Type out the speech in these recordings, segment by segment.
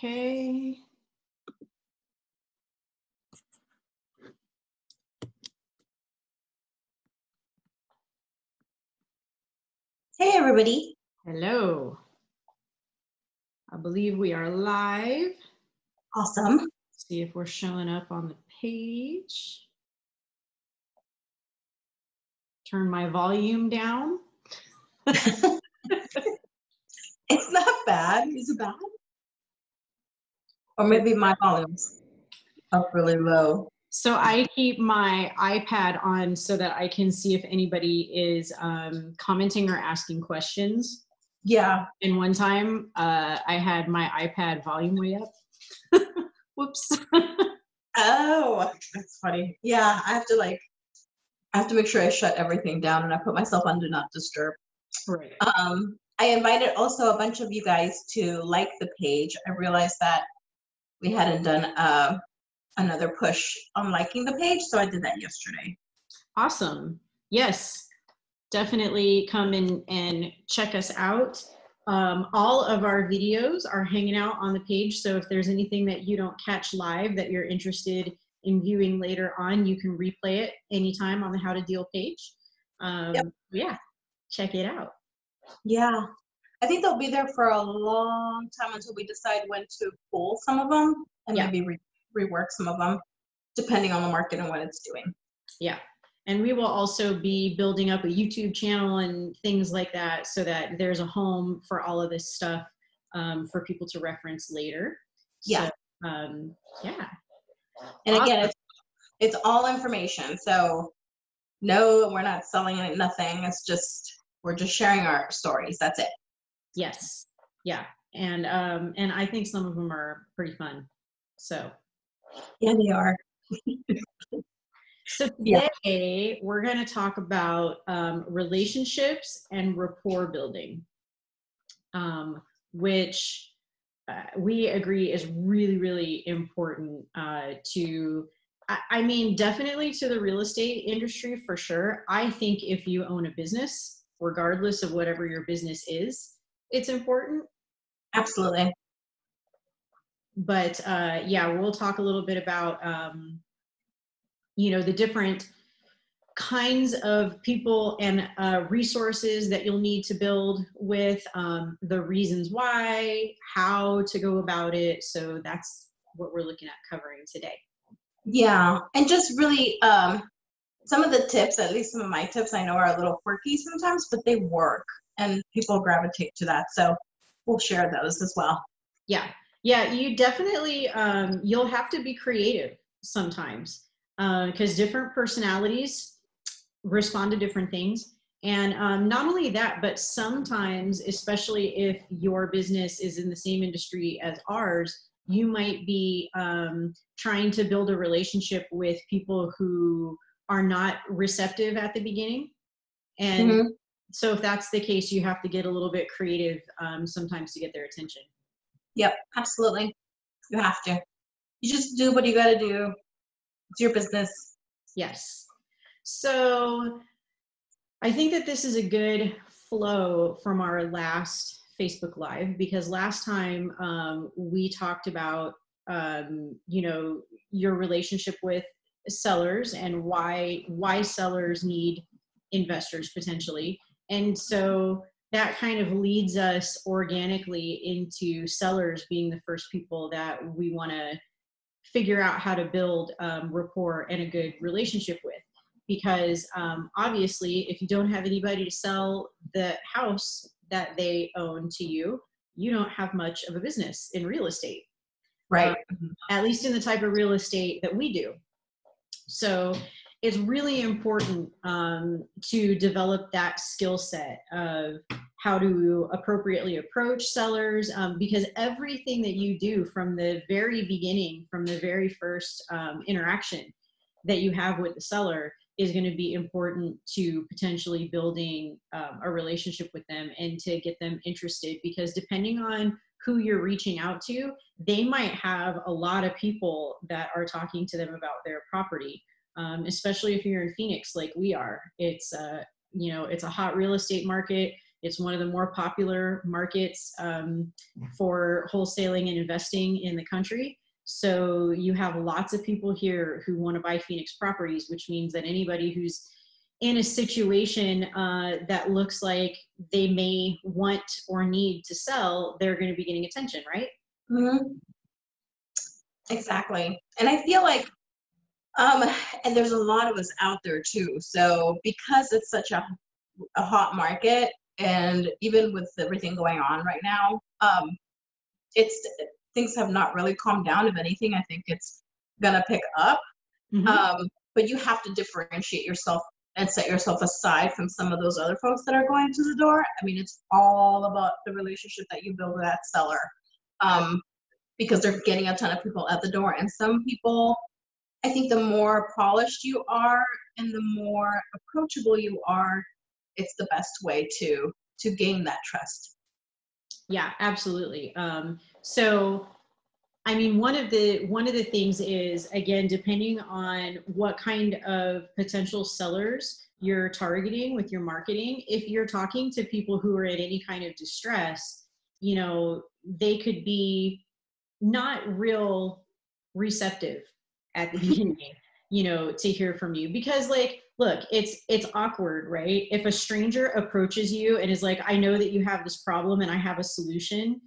Okay. Hey, everybody. Hello. I believe we are live. Awesome. See if we're showing up on the page. Turn my volume down. It's not bad. Is it bad? Or maybe my volume's up really low. So I keep my iPad on so that I can see if anybody is commenting or asking questions. Yeah. And one time I had my iPad volume way up. Whoops. Oh, that's funny. Yeah, I have to make sure I shut everything down and I put myself on Do Not Disturb. Right. I invited also a bunch of you guys to like the page. I realized that we hadn't done another push on liking the page, so I did that yesterday. Awesome. Yes, definitely come in and check us out. All of our videos are hanging out on the page, so if there's anything that you don't catch live that you're interested in viewing later on, you can replay it anytime on the How to Deal page. Yep. Yeah, check it out. Yeah. I think they'll be there for a long time until we decide when to pull some of them and maybe rework some of them, depending on the market and what it's doing. Yeah. And we will also be building up a YouTube channel and things like that so that there's a home for all of this stuff for people to reference later. Yeah. So, yeah. And again, it's all information. So no, we're not selling it, nothing. We're just sharing our stories. That's it. Yes. Yeah. And I think some of them are pretty fun. So yeah, they are. So today we're going to talk about relationships and rapport building, which we agree is really, really important to, I mean, definitely to the real estate industry for sure. I think if you own a business, regardless of whatever your business is, it's important. Absolutely. But yeah, we'll talk a little bit about, the different kinds of people and resources that you'll need to build with, the reasons why, how to go about it. So that's what we're looking at covering today. Yeah, and just really some of the tips, at least some of my tips, I know are a little quirky sometimes, but they work and people gravitate to that. So we'll share those as well. Yeah, you definitely, you'll have to be creative sometimes because different personalities respond to different things. And not only that, but sometimes, especially if your business is in the same industry as ours, you might be trying to build a relationship with people who are not receptive at the beginning. And so if that's the case, you have to get a little bit creative sometimes to get their attention. Yep, absolutely. You have to. You just do what you got to do. It's your business. Yes. So I think that this is a good flow from our last Facebook Live, because last time we talked about, your relationship with sellers and why sellers need investors potentially. And so that kind of leads us organically into sellers being the first people that we want to figure out how to build rapport and a good relationship with. Because obviously, if you don't have anybody to sell the house that they own to you, you don't have much of a business in real estate. Right. At least in the type of real estate that we do. So it's really important to develop that skill set of how to appropriately approach sellers, because everything that you do from the very beginning, from the very first interaction that you have with the seller, is going to be important to potentially building a relationship with them and to get them interested, because depending on who you're reaching out to, they might have a lot of people that are talking to them about their property, especially if you're in Phoenix like we are. It's it's a hot real estate market. It's one of the more popular markets for wholesaling and investing in the country. So you have lots of people here who want to buy Phoenix properties, which means that anybody who's in a situation that looks like they may want or need to sell, they're going to be getting attention, right? Mm-hmm. Exactly. And I feel like, and there's a lot of us out there too. So because it's such a hot market, and even with everything going on right now, it's things have not really calmed down. If anything, I think it's gonna pick up. Mm-hmm. But you have to differentiate yourself and set yourself aside from some of those other folks that are going to the door. I mean, it's all about the relationship that you build with that seller, because they're getting a ton of people at the door. And some people, I think the more polished you are and the more approachable you are, it's the best way to gain that trust. Yeah, absolutely. So, I mean, one of the things is, again, depending on what kind of potential sellers you're targeting with your marketing. If you're talking to people who are in any kind of distress, you know, they could be not real receptive at the beginning, you know, to hear from you, because like, look, it's awkward, right? If a stranger approaches you and is like, I know that you have this problem and I have a solution,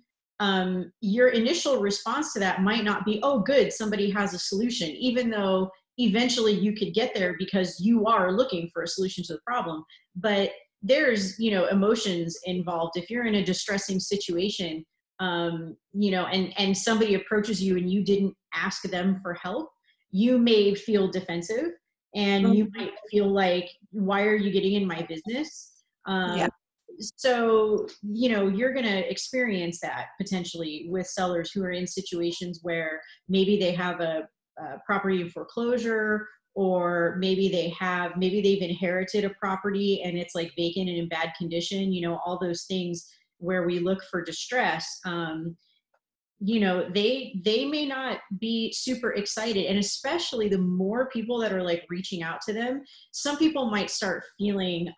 your initial response to that might not be, oh good, somebody has a solution, even though eventually you could get there because you are looking for a solution to the problem. But there's, you know, emotions involved. If you're in a distressing situation, you know, and somebody approaches you and you didn't ask them for help, you may feel defensive, and you might feel like, why are you getting in my business? Yeah. So, you know, you're going to experience that potentially with sellers who are in situations where maybe they have a property in foreclosure, or maybe they've inherited a property and it's like vacant and in bad condition, you know, all those things where we look for distress. You know, they may not be super excited, and especially the more people that are like reaching out to them, some people might start feeling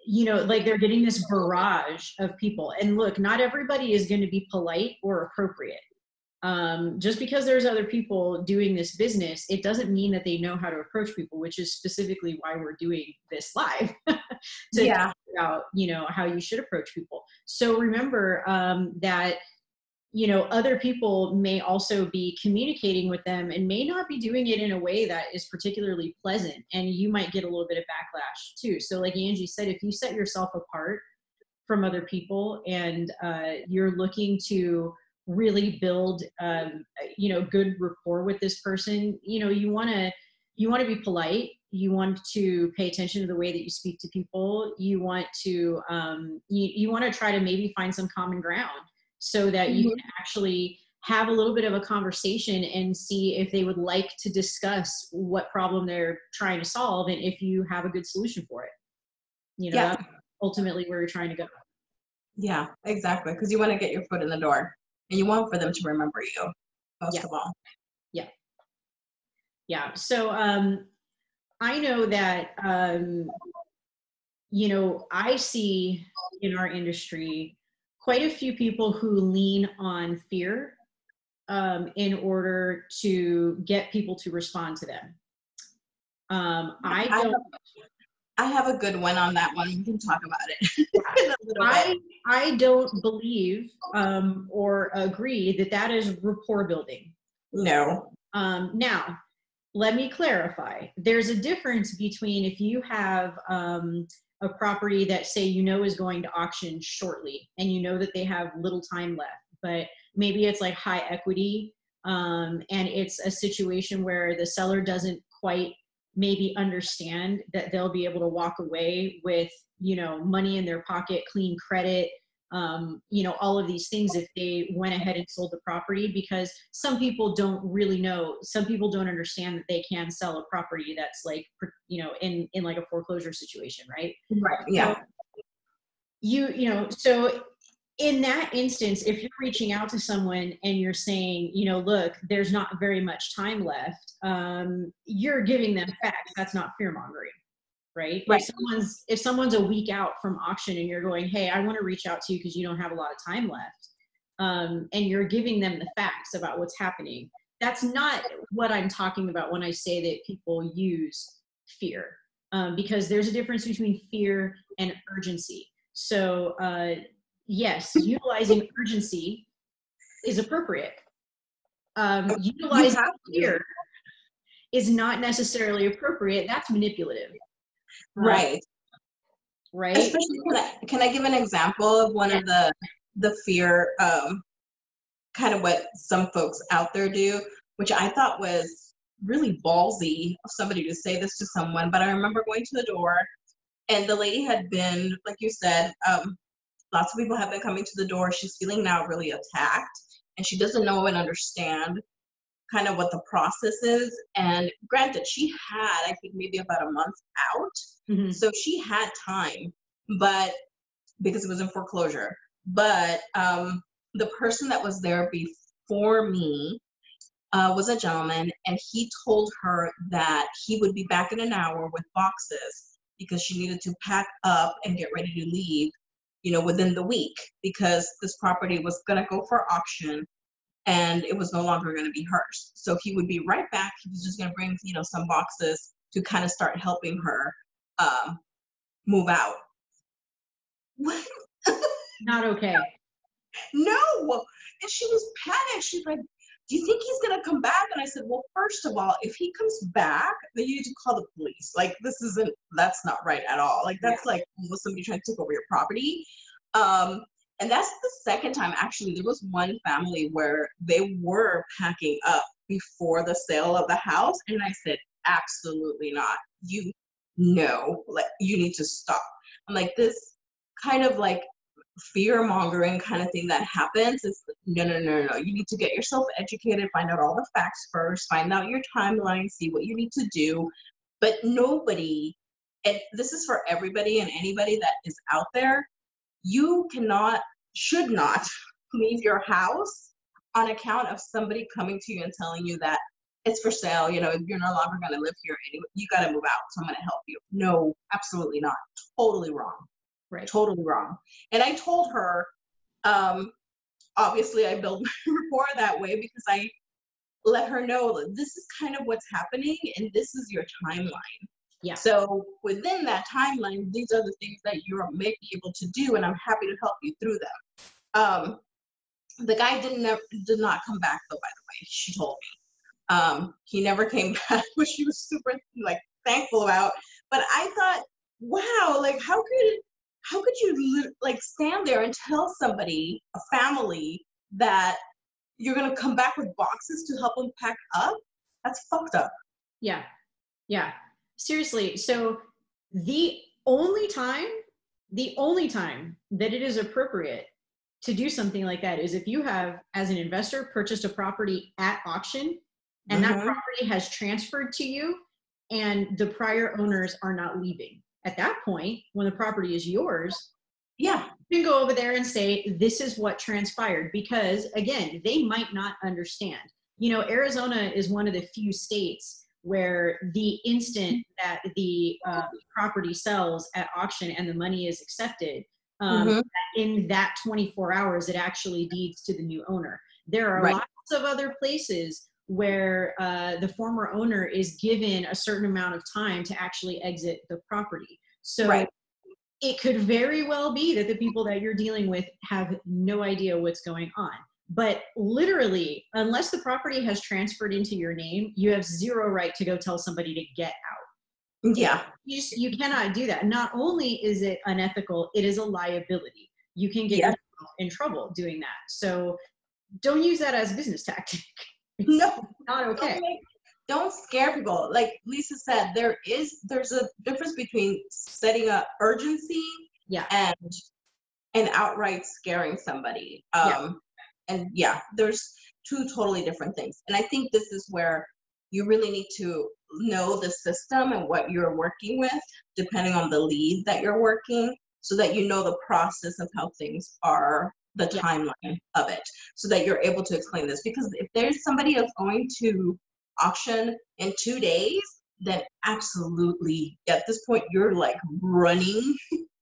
you know, like they're getting this barrage of people. And look, not everybody is going to be polite or appropriate. Just because there's other people doing this business, it doesn't mean that they know how to approach people, which is specifically why we're doing this live to talk about, you know, how you should approach people. So remember that, you know, other people may also be communicating with them and may not be doing it in a way that is particularly pleasant, and you might get a little bit of backlash too. So like Angie said, if you set yourself apart from other people and you're looking to really build you know, good rapport with this person, you know, you want to be polite, you want to pay attention to the way that you speak to people, you want to you want to try to maybe find some common ground so that you can actually have a little bit of a conversation and see if they would like to discuss what problem they're trying to solve, and if you have a good solution for it. You know, that's ultimately where you're trying to go. Yeah, exactly. Because you want to get your foot in the door, and you want for them to remember you most of all. Yeah. Yeah. So I know that you know, I see in our industry quite a few people who lean on fear in order to get people to respond to them. I have a good one on that one. We can talk about it in a little bit. I don't believe or agree that that is rapport building. No. Now, let me clarify. There's a difference between if you have a property that, say, you know is going to auction shortly, and you know that they have little time left, but maybe it's like high equity, and it's a situation where the seller doesn't quite maybe understand that they'll be able to walk away with, you know, money in their pocket, clean credit, you know, all of these things if they went ahead and sold the property, because some people don't really know, some people don't understand that they can sell a property that's like, you know, in like a foreclosure situation, right? Right. Yeah. So you know, so in that instance, if you're reaching out to someone and you're saying, you know, look, there's not very much time left, you're giving them facts. That's not fear mongering. right? Right. If someone's a week out from auction and you're going, hey, I want to reach out to you because you don't have a lot of time left, and you're giving them the facts about what's happening, that's not what I'm talking about when I say that people use fear, because there's a difference between fear and urgency. So yes, utilizing urgency is appropriate. You Utilizing have to. fear is not necessarily appropriate. That's manipulative. Right. Right? Especially, can I give an example of one Yeah. of the fear, kind of what some folks out there do, which I thought was really ballsy of somebody to say this to someone. But I remember going to the door, and the lady had been, like you said, lots of people have been coming to the door. She's feeling now really attacked, and she doesn't know and understand kind of what the process is. And granted, she had, I think, maybe about a month out. Mhm. So she had time, but because it was in foreclosure. But the person that was there before me was a gentleman, and he told her that he would be back in an hour with boxes because she needed to pack up and get ready to leave, within the week, because this property was going to go for auction and it was no longer going to be hers. So he would be right back. He was just going to bring, some boxes to kind of start helping her move out. Not okay. No. And she was panicked. She's like, do you think he's going to come back? And I said, well, first of all, if he comes back, then you need to call the police. Like, that's not right at all. Like, that's like almost somebody trying to take over your property. And that's the second time. Actually, there was one family where they were packing up before the sale of the house. And I said, absolutely not. Like, you need to stop. I'm like, this kind of like fear mongering kind of thing that happens is no. You need to get yourself educated, find out all the facts first, find out your timeline, see what you need to do. But nobody, and this is for everybody and anybody that is out there, you should not leave your house on account of somebody coming to you and telling you that it's for sale. You're no longer going to live here anyway. You got to move out. So I'm going to help you. No, absolutely not. Totally wrong. Right. Totally wrong. And I told her, obviously I built my rapport that way because I let her know that this is kind of what's happening and this is your timeline. Yeah. So within that timeline, these are the things that you may be able to do, and I'm happy to help you through them. The guy did not come back though, by the way, she told me. He never came back, which she was super thankful about. But I thought, wow, how could you stand there and tell somebody, a family, that you're going to come back with boxes to help them pack up? That's fucked up. Yeah. Yeah. Seriously. So the only time that it is appropriate to do something like that is if you have, as an investor, purchased a property at auction and that property has transferred to you and the prior owners are not leaving. At that point, when the property is yours, you can go over there and say, this is what transpired, because again, they might not understand. Arizona is one of the few states where the instant that the property sells at auction and the money is accepted, in that 24 hours, it actually deeds to the new owner. There are lots of other places where the former owner is given a certain amount of time to actually exit the property. So it could very well be that the people that you're dealing with have no idea what's going on. But literally, unless the property has transferred into your name, you have zero right to go tell somebody to get out. Yeah. You cannot do that. Not only is it unethical, it is a liability. You can get yourself in trouble doing that. So don't use that as a business tactic. It's not okay. Don't scare people. Like Lisa said, there's a difference between setting up urgency and outright scaring somebody. And there's two totally different things. And I think this is where you really need to know the system and what you're working with, depending on the lead that you're working, so that you know the process of how things are, the timeline of it, so that you're able to explain this. Because if there's somebody that's going to auction in 2 days, then absolutely, at this point, you're like running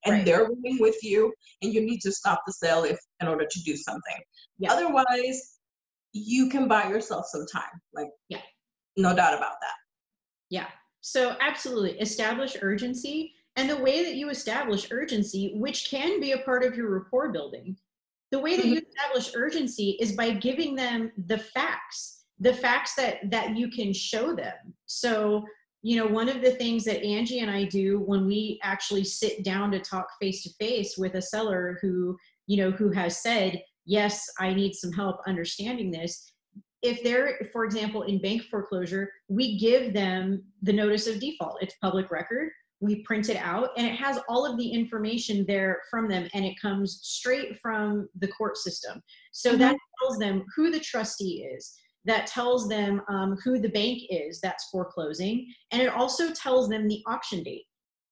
and Right. they're running with you, and you need to stop the sale if in order to do something. Yeah. Otherwise, you can buy yourself some time. Like, Yeah. no doubt about that. Yeah. So absolutely establish urgency. And the way that you establish urgency, which can be a part of your rapport building, the way that Mhm. you establish urgency is by giving them the facts that you can show them. So, one of the things that Angie and I do when we actually sit down to talk face to face with a seller who has said, yes, I need some help understanding this. If they're, for example, in bank foreclosure, we give them the notice of default. It's public record. We print it out and it has all of the information there from them, and it comes straight from the court system. So Mhm. that tells them who the trustee is. That tells them who the bank is that's foreclosing. And it also tells them the auction date.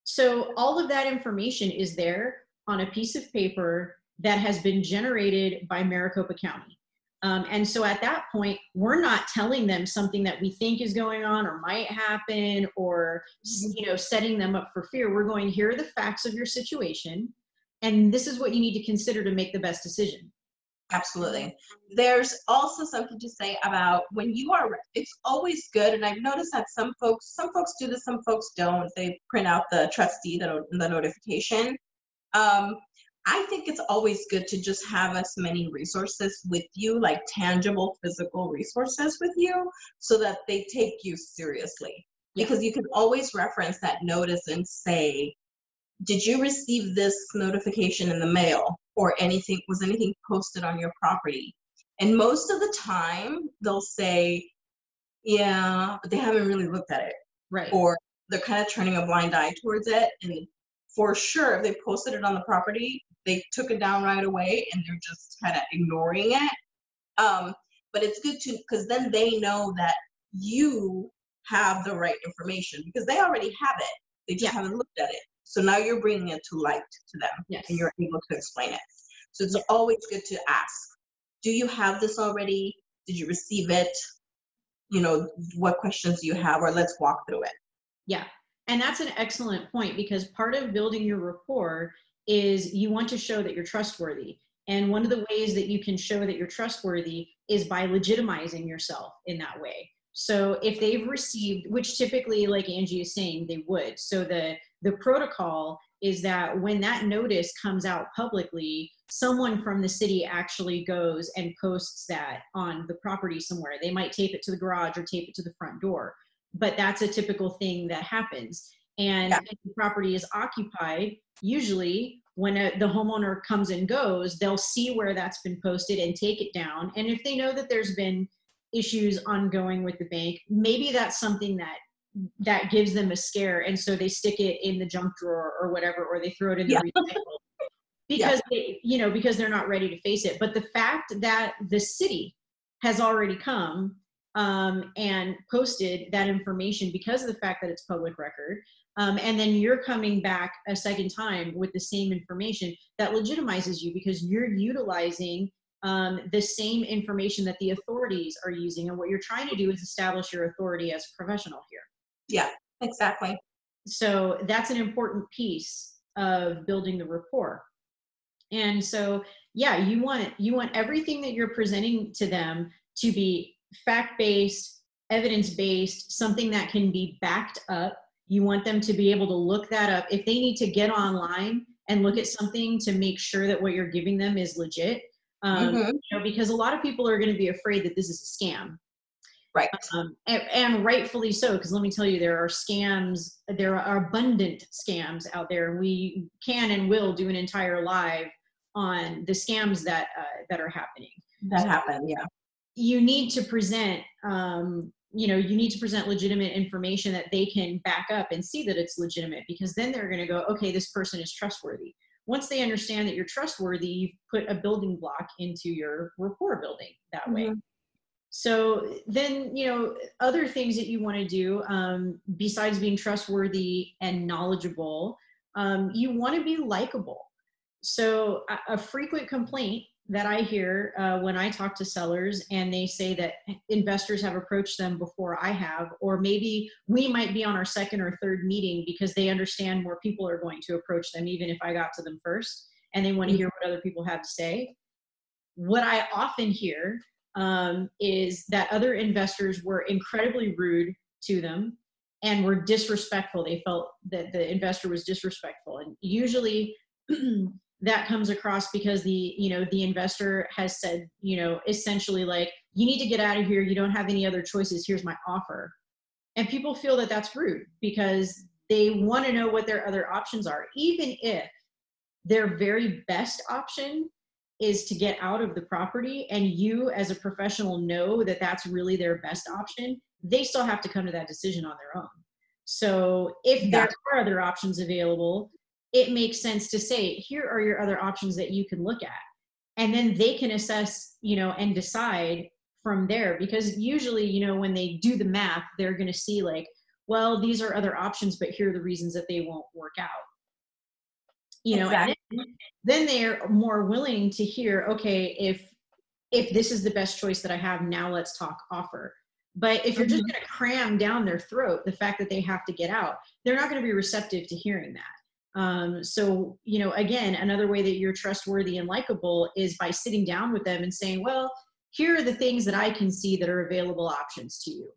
So all of that information is there on a piece of paper that has been generated by Maricopa County. And so at that point, we're not telling them something that we think is going on or might happen, or setting them up for fear. We're going, here are the facts of your situation, and this is what you need to consider to make the best decision. Absolutely. There's also something to say about when you are, it's always good. And I've noticed that some folks do this, some folks don't. They print out the trustee, the notification. Um, I think it's always good to just have as many resources with you, like tangible physical resources with you, so that they take you seriously. Yeah. Because you can always reference that notice and say, did you receive this notification in the mail, or was anything posted on your property? And most of the time they'll say, yeah, but they haven't really looked at it. Right. Or they're kind of turning a blind eye towards it. And for sure, if they posted it on the property, they took it down right away and they're just kind of ignoring it. But it's good because then they know that you have the right information, because they already have it. They just haven't looked at it. So now you're bringing it to light to them, Yes. and you're able to explain it. So it's Yes. always good to ask, do you have this already? Did you receive it? What questions do you have? Or let's walk through it. Yeah. And that's an excellent point, because part of building your rapport is you want to show that you're trustworthy. And one of the ways that you can show that you're trustworthy is by legitimizing yourself in that way. So if they've received, which typically, like Angie is saying, they would. So the protocol is that when that notice comes out publicly, someone from the city actually goes and posts that on the property somewhere. They might tape it to the garage or tape it to the front door, but that's a typical thing that happens. And if the property is occupied, usually when the homeowner comes and goes, they'll see where that's been posted and take it down. And if they know that there's been issues ongoing with the bank, maybe that's something that gives them a scare, and so they stick it in the junk drawer or whatever, or they throw it in the recycle because because they're not ready to face it. But the fact that the city has already come and posted that information because of the fact that it's public record, and then you're coming back a second time with the same information, that legitimizes you, because you're utilizing the same information that the authorities are using. And what you're trying to do is establish your authority as a professional here. Yeah, exactly. So that's an important piece of building the rapport. And so, you want everything that you're presenting to them to be fact-based, evidence-based, something that can be backed up. You want them to be able to look that up. If they need to get online and look at something to make sure that what you're giving them is legit, because a lot of people are going to be afraid that this is a scam. Right. And rightfully so, because let me tell you, there are abundant scams out there, and we can and will do an entire live on the scams that are happening. That happened, yeah. You need to present, legitimate information that they can back up and see that it's legitimate, because then they're going to go, okay, this person is trustworthy. Once they understand that you're trustworthy, you've put a building block into your rapport building that way. So then, other things that you want to do, besides being trustworthy and knowledgeable, you want to be likable. So a frequent complaint that I hear when I talk to sellers and they say that investors have approached them before I have, or maybe we might be on our second or third meeting because they understand more people are going to approach them, even if I got to them first, and they want to hear what other people have to say. What I often hear is that other investors were incredibly rude to them and were disrespectful. They felt that the investor was disrespectful. And usually that comes across because the investor has said, essentially like, you need to get out of here. You don't have any other choices. Here's my offer. And people feel that that's rude because they want to know what their other options are, even if their very best option is to get out of the property, and you as a professional know that that's really their best option. They still have to come to that decision on their own. So if there are other options available, it makes sense to say, here are your other options that you can look at. And then they can assess, and decide from there. Because usually, when they do the math, they're going to see like, well, these are other options, but here are the reasons that they won't work out. Exactly. And then they're more willing to hear, okay, if this is the best choice that I have, now let's talk offer. But if you're just going to cram down their throat the fact that they have to get out, they're not going to be receptive to hearing that. So, again, another way that you're trustworthy and likable is by sitting down with them and saying, well, here are the things that I can see that are available options to you,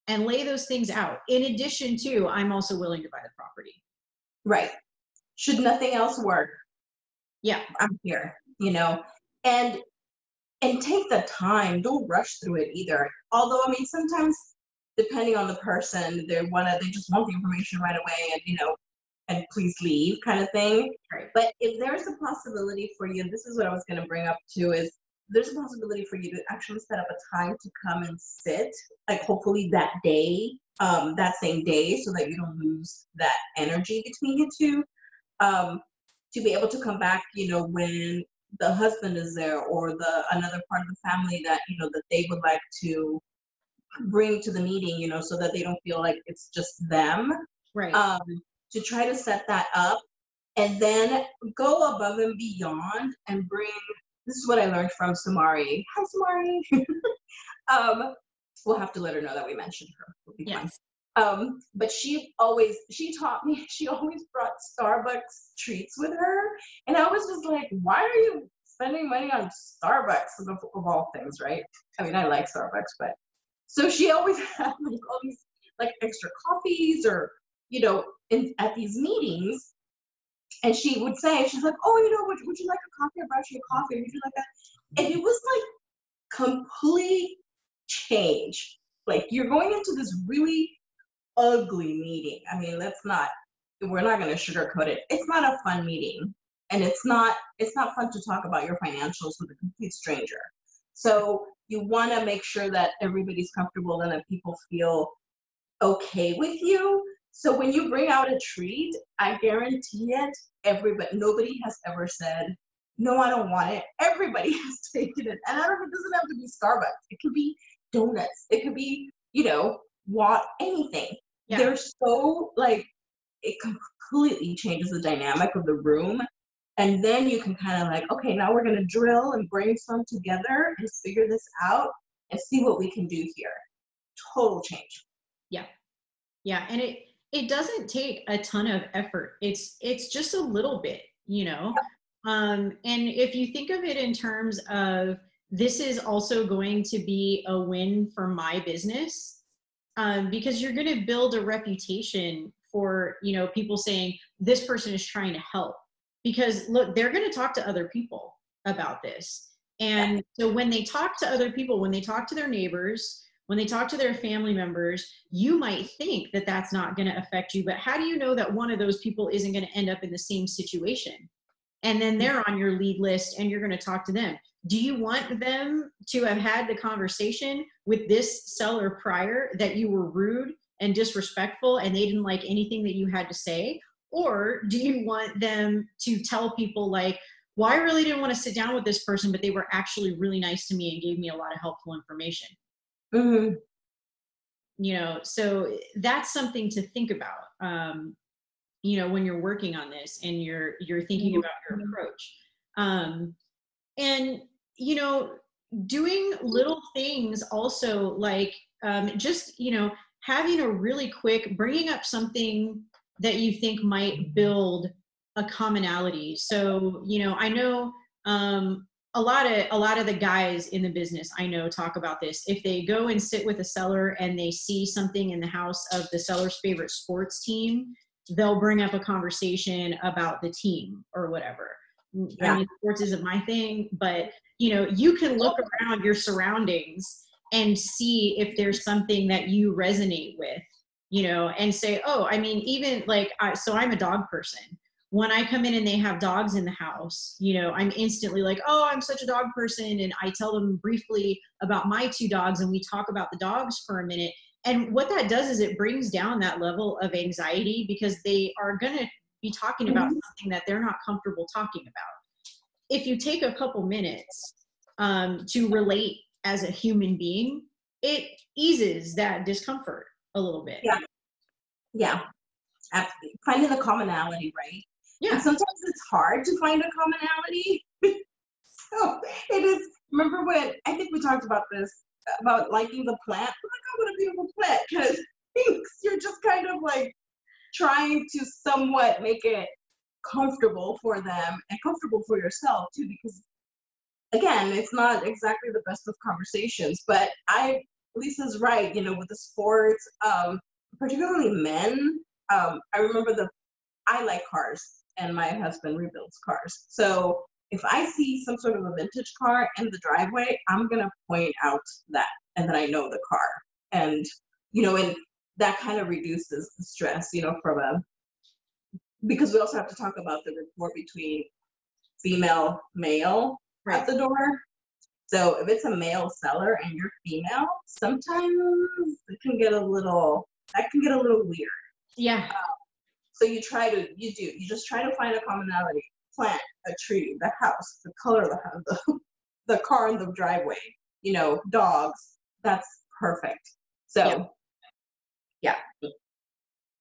and lay those things out. In addition to, I'm also willing to buy the property. Right. Should nothing else work, Yeah, I'm here, and take the time. Don't rush through it either. Although, I mean, sometimes depending on the person, they just want the information right away and, and please leave kind of thing. right. But if there's a possibility for you, this is what I was going to bring up too, is there's a possibility for you to actually set up a time to come and sit, like hopefully that day, that same day, so that you don't lose that energy between you two. To be able to come back, when the husband is there, or another part of the family that that they would like to bring to the meeting, so that they don't feel like it's just them. Right. To try to set that up, and then go above and beyond and bring. This is what I learned from Samari. Hi, Samari. We'll have to let her know that we mentioned her. It'll be fun. Yes. But she taught me, she always brought Starbucks treats with her. And I was just like, why are you spending money on Starbucks of all things, right? I mean, I like Starbucks, but so she always had like all these like extra coffees or, at these meetings. And she would say, she's like, oh, would you like a coffee? I brought you a coffee. Would you like that? And it was like complete change. Like, you're going into this really ugly meeting. I mean, we're not going to sugarcoat it. It's not a fun meeting, and it's not fun to talk about your financials with a complete stranger. So you want to make sure that everybody's comfortable and that people feel okay with you. So when you bring out a treat, I guarantee it, nobody has ever said, no, I don't want it. Everybody has taken it. And it doesn't have to be Starbucks. It could be donuts. It could be, anything. Yeah. They're so like, it completely changes the dynamic of the room. And then you can kind of like, okay, now we're going to drill and brainstorm together and figure this out and see what we can do here. Total change. Yeah. Yeah. And it doesn't take a ton of effort. It's just a little bit, and if you think of it in terms of, this is also going to be a win for my business, because you're going to build a reputation for, people saying this person is trying to help, because look, they're going to talk to other people about this. And so when they talk to other people, when they talk to their neighbors, when they talk to their family members, you might think that that's not going to affect you, but how do you know that one of those people isn't going to end up in the same situation? And then they're on your lead list and you're going to talk to them. Do you want them to have had the conversation with this seller prior that you were rude and disrespectful and they didn't like anything that you had to say? Or do you want them to tell people like, well, I really didn't want to sit down with this person, but they were actually really nice to me and gave me a lot of helpful information? Mm-hmm. So that's something to think about, when you're working on this and you're thinking about your approach. And, you know, doing little things also, like just, having a really quick, bringing up something that you think might build a commonality. So, I know a lot of the guys in the business I know talk about this. If they go and sit with a seller and they see something in the house of the seller's favorite sports team, they'll bring up a conversation about the team or whatever. I Yeah. mean, sports isn't my thing, but you can look around your surroundings and see if there's something that you resonate with, and say, oh, I mean, even like, so I'm a dog person. When I come in and they have dogs in the house, I'm instantly like, oh, I'm such a dog person. And I tell them briefly about my two dogs and we talk about the dogs for a minute. And what that does is it brings down that level of anxiety, because they are going to be talking about something that they're not comfortable talking about. If you take a couple minutes to relate as a human being, it eases that discomfort a little bit. Yeah. Yeah. Absolutely. Finding the commonality, right? Yeah. And sometimes it's hard to find a commonality. So it is. Remember when I think we talked about this, about liking the plant? We're like, oh, what a beautiful plant. Because you're just kind of like trying to somewhat make it comfortable for them and comfortable for yourself too, because again, it's not exactly the best of conversations. But Lisa's right, with the sports, particularly men. I remember I like cars and my husband rebuilds cars. So if I see some sort of a vintage car in the driveway, I'm going to point out that, and then I know the car. And, and that kind of reduces the stress, because we also have to talk about the rapport between female, male at the door. So if it's a male seller and you're female, sometimes that can get a little weird. Yeah. So you just try to find a commonality: plant, a tree, the house, the color of the house, the car in the driveway, dogs. That's perfect. So, yeah.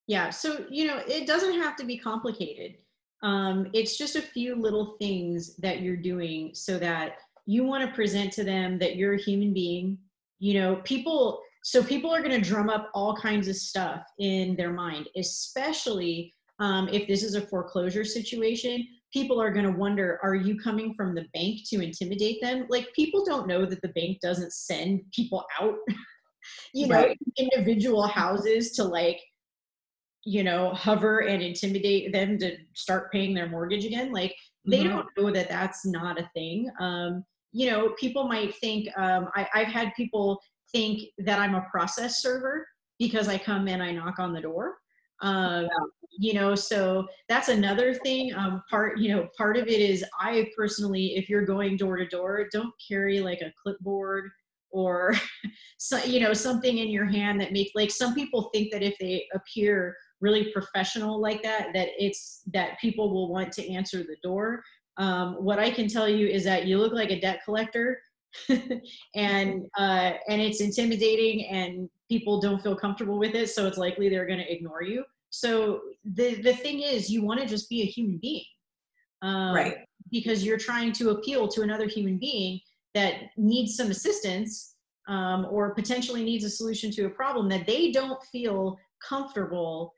Yeah. So, it doesn't have to be complicated. It's just a few little things that you're doing so that you want to present to them that you're a human being. People are going to drum up all kinds of stuff in their mind, especially if this is a foreclosure situation. People are going to wonder, are you coming from the bank to intimidate them? Like, people don't know that the bank doesn't send people out, Right. individual houses to, like, hover and intimidate them to start paying their mortgage again. Like, they don't know that that's not a thing. People might think, I've had people think that I'm a process server because I come and I knock on the door. So that's another thing. Part of it is, I personally, if you're going door to door, don't carry like a clipboard or something in your hand that makes, like, some people think that if they appear really professional like that people will want to answer the door. What I can tell you is that you look like a debt collector and it's intimidating and people don't feel comfortable with it. So it's likely they're going to ignore you. So the thing is, you want to just be a human being, Right. because you're trying to appeal to another human being that needs some assistance, or potentially needs a solution to a problem that they don't feel comfortable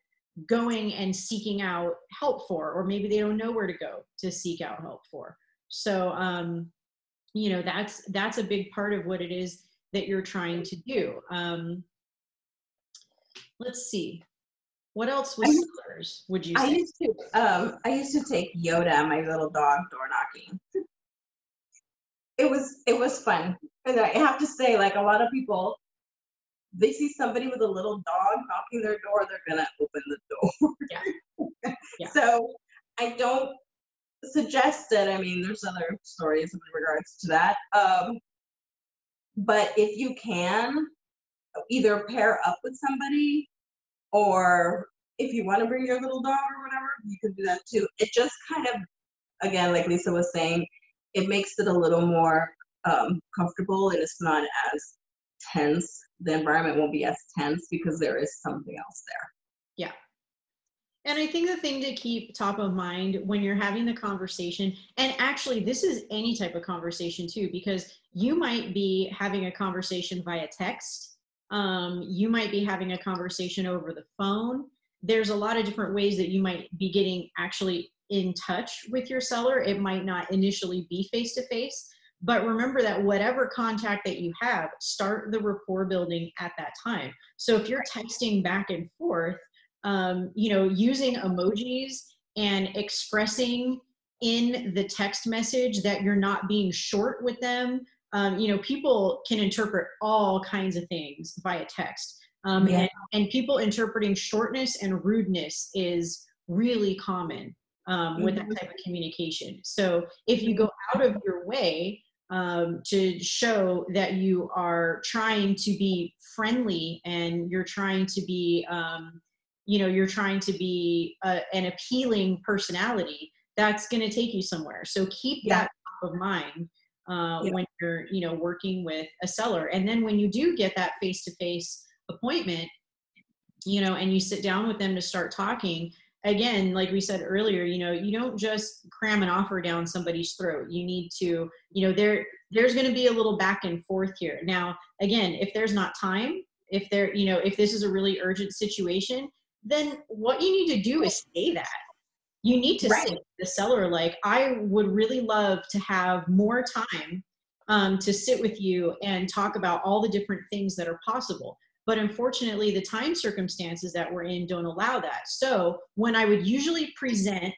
going and seeking out help for, or maybe they don't know where to go to seek out help for. So, that's a big part of what it is that you're trying to do. Let's see. What else was sellers, would you say? I used to take Yoda, my little dog, door knocking. It was fun. And I have to say, like, a lot of people, they see somebody with a little dog knocking their door, they're gonna open the door. Yeah. Yeah. So I don't suggest it. I mean, there's other stories in regards to that. But if you can, either pair up with somebody, or if you want to bring your little dog or whatever, you can do that too. It just kind of, again, like Lisa was saying, it makes it a little more comfortable, and it's not as tense. The environment won't be as tense because there is something else there. Yeah. And I think the thing to keep top of mind when you're having the conversation, and actually this is any type of conversation too, because you might be having a conversation via text, you might be having a conversation over the phone. There's a lot of different ways that you might be getting actually in touch with your seller. It might not initially be face to face, but remember that whatever contact that you have, start the rapport building at that time. So if you're texting back and forth, using emojis and expressing in the text message that you're not being short with them. People can interpret all kinds of things via text. Yeah. And people interpreting shortness and rudeness is really common with that type of communication. So if you go out of your way to show that you are trying to be friendly and you're trying to be, an appealing personality, that's going to take you somewhere. So keep that top of mind when you're, working with a seller. And then when you do get that face-to-face appointment, and you sit down with them to start talking, again, like we said earlier, you don't just cram an offer down somebody's throat. You need to, there's going to be a little back and forth here. Now, again, if there's not time, if this is a really urgent situation, then what you need to do is say that. You need to say to the seller, like, I would really love to have more time to sit with you and talk about all the different things that are possible. But unfortunately, the time circumstances that we're in don't allow that. So when I would usually present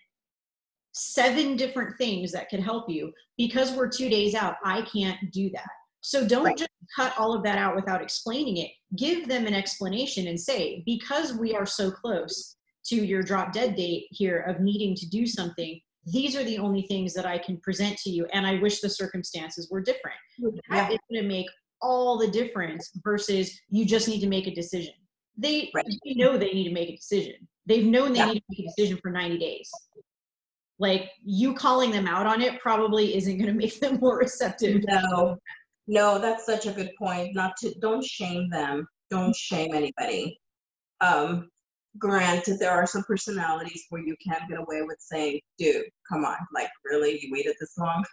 7 different things that could help you, because we're 2 days out, I can't do that. So don't just cut all of that out without explaining it. Give them an explanation and say, because we are so close to your drop dead date here of needing to do something, these are the only things that I can present to you. And I wish the circumstances were different. That is going to make all the difference versus you just need to make a decision. They know they need to make a decision. They've known they need to make a decision for 90 days. Like, you calling them out on it probably isn't going to make them more receptive. No, that's such a good point. Don't shame them. Don't shame anybody. Granted, there are some personalities where you can't get away with saying, dude, come on, like, really, you waited this long?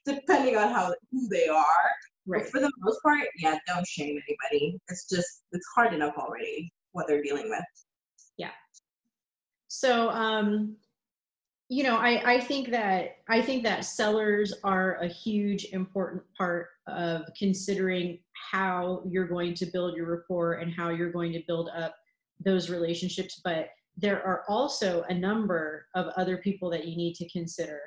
Depending on who they are. But for the most part, don't shame anybody. It's hard enough already what they're dealing with. Yeah. So, I think that sellers are a huge important part of considering how you're going to build your rapport and how you're going to build up those relationships. But there are also a number of other people that you need to consider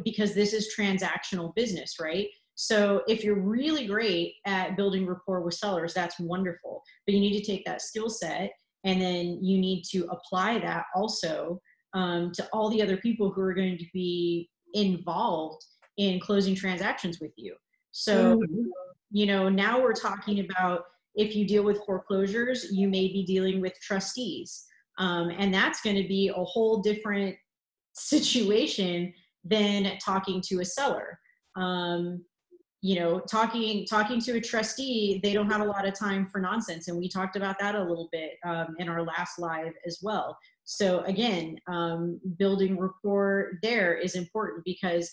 because this is transactional business, right? So if you're really great at building rapport with sellers, that's wonderful. But you need to take that skill set and then you need to apply that also to all the other people who are going to be involved in closing transactions with you. So, now we're talking about, if you deal with foreclosures, you may be dealing with trustees. And that's going to be a whole different situation than talking to a seller. Talking to a trustee, they don't have a lot of time for nonsense. And we talked about that a little bit in our last live as well. So again, building rapport there is important, because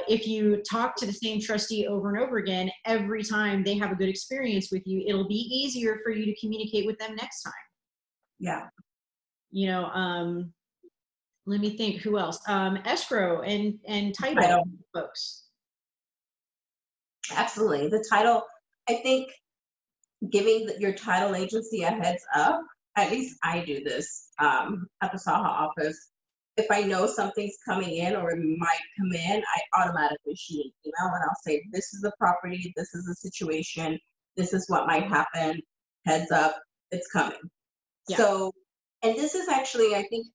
if you talk to the same trustee over and over again, every time they have a good experience with you, it'll be easier for you to communicate with them next time. Yeah. Let me think, who else? Escrow and title folks. Absolutely. The title, I think giving your title agency a heads up, at least I do this at the Saha office. If I know something's coming in or it might come in, I automatically shoot an email and I'll say, this is the property, this is the situation, this is what might happen, heads up, it's coming. Yeah. So, and this is actually, I think,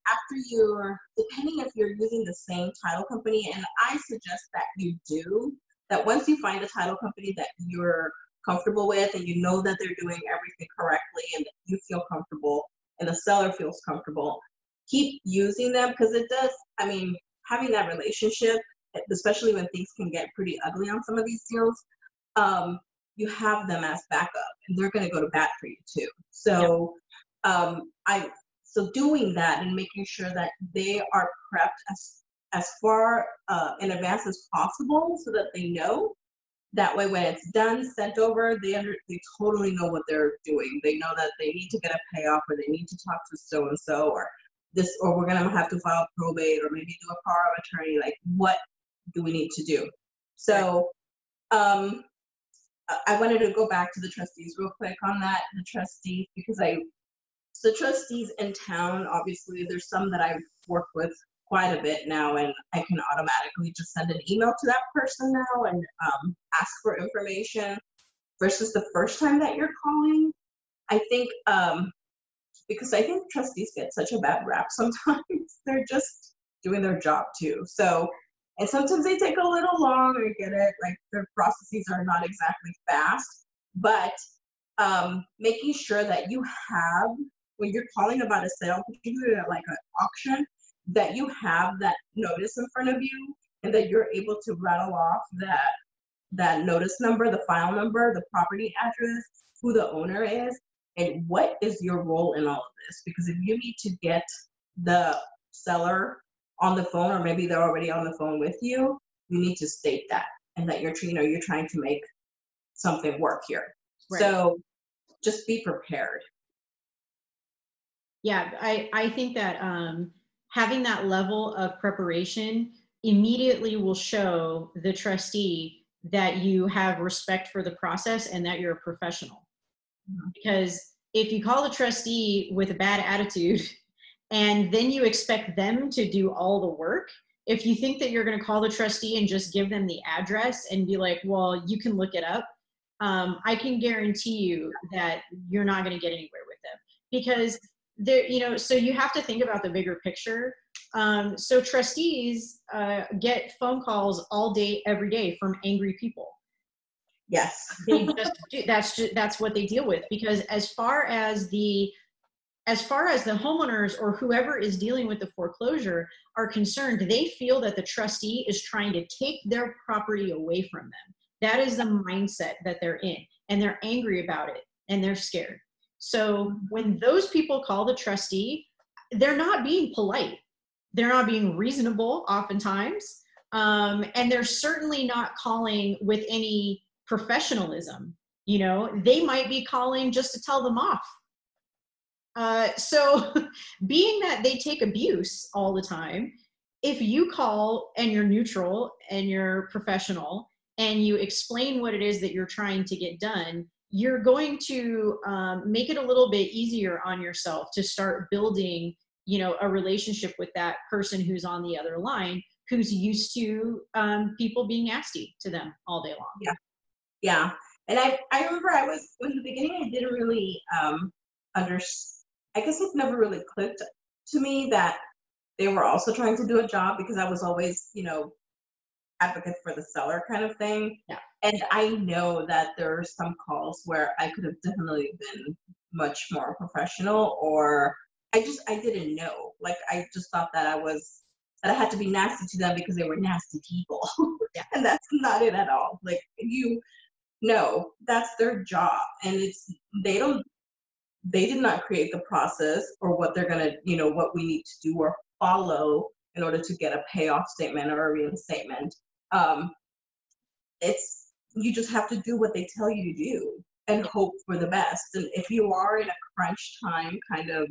depending if you're using the same title company, and I suggest that you do, that once you find a title company that you're comfortable with and you know that they're doing everything correctly and that you feel comfortable and the seller feels comfortable, keep using them, because it does, having that relationship, especially when things can get pretty ugly on some of these deals, you have them as backup and they're going to go to bat for you too. So So doing that and making sure that they are prepped as far in advance as possible so that they know. That way, when it's done, sent over, they totally know what they're doing. They know that they need to get a payoff, or they need to talk to so and so, or this, or we're gonna have to file probate, or maybe do a power of attorney. Like, what do we need to do? So, I wanted to go back to the trustees real quick on that. The trustees, because the trustees in town, obviously, there's some that I've worked with quite a bit now, and I can automatically just send an email to that person now and ask for information versus the first time that you're calling. I think because I think trustees get such a bad rap sometimes. They're just doing their job too. So, and sometimes they take a little long. I get it. Like, their processes are not exactly fast, but making sure that you have, when you're calling about a sale, particularly at like an auction, that you have that notice in front of you and that you're able to rattle off that notice number, the file number, the property address, who the owner is, and what is your role in all of this. Because if you need to get the seller on the phone, or maybe they're already on the phone with you, you need to state that, and that you're trying to make something work here. Right. So just be prepared. Yeah, I think that having that level of preparation immediately will show the trustee that you have respect for the process and that you're a professional. Mm-hmm. Because if you call the trustee with a bad attitude and then you expect them to do all the work, if you think that you're going to call the trustee and just give them the address and be like, well, you can look it up, I can guarantee you that you're not going to get anywhere with them. Because there, so you have to think about the bigger picture. So trustees get phone calls all day, every day from angry people. Yes. They just do. That's what they deal with. Because as far as the homeowners or whoever is dealing with the foreclosure are concerned, they feel that the trustee is trying to take their property away from them. That is the mindset that they're in, and they're angry about it, and they're scared. So when those people call the trustee, they're not being polite. They're not being reasonable oftentimes. And they're certainly not calling with any professionalism. They might be calling just to tell them off. So being that they take abuse all the time, if you call and you're neutral and you're professional and you explain what it is that you're trying to get done, you're going to make it a little bit easier on yourself to start building, a relationship with that person who's on the other line, who's used to people being nasty to them all day long. Yeah. Yeah. And I remember in the beginning, I didn't really I guess it never really clicked to me that they were also trying to do a job, because I was always, advocate for the seller kind of thing. Yeah. And I know that there are some calls where I could have definitely been much more professional, or I didn't know. Like, I just thought that I had to be nasty to them because they were nasty people. Yeah. And that's not it at all. Like, no, that's their job. And they did not create the process or what they're going to, what we need to do or follow in order to get a payoff statement or a reinstatement. You just have to do what they tell you to do and hope for the best. And if you are in a crunch time kind of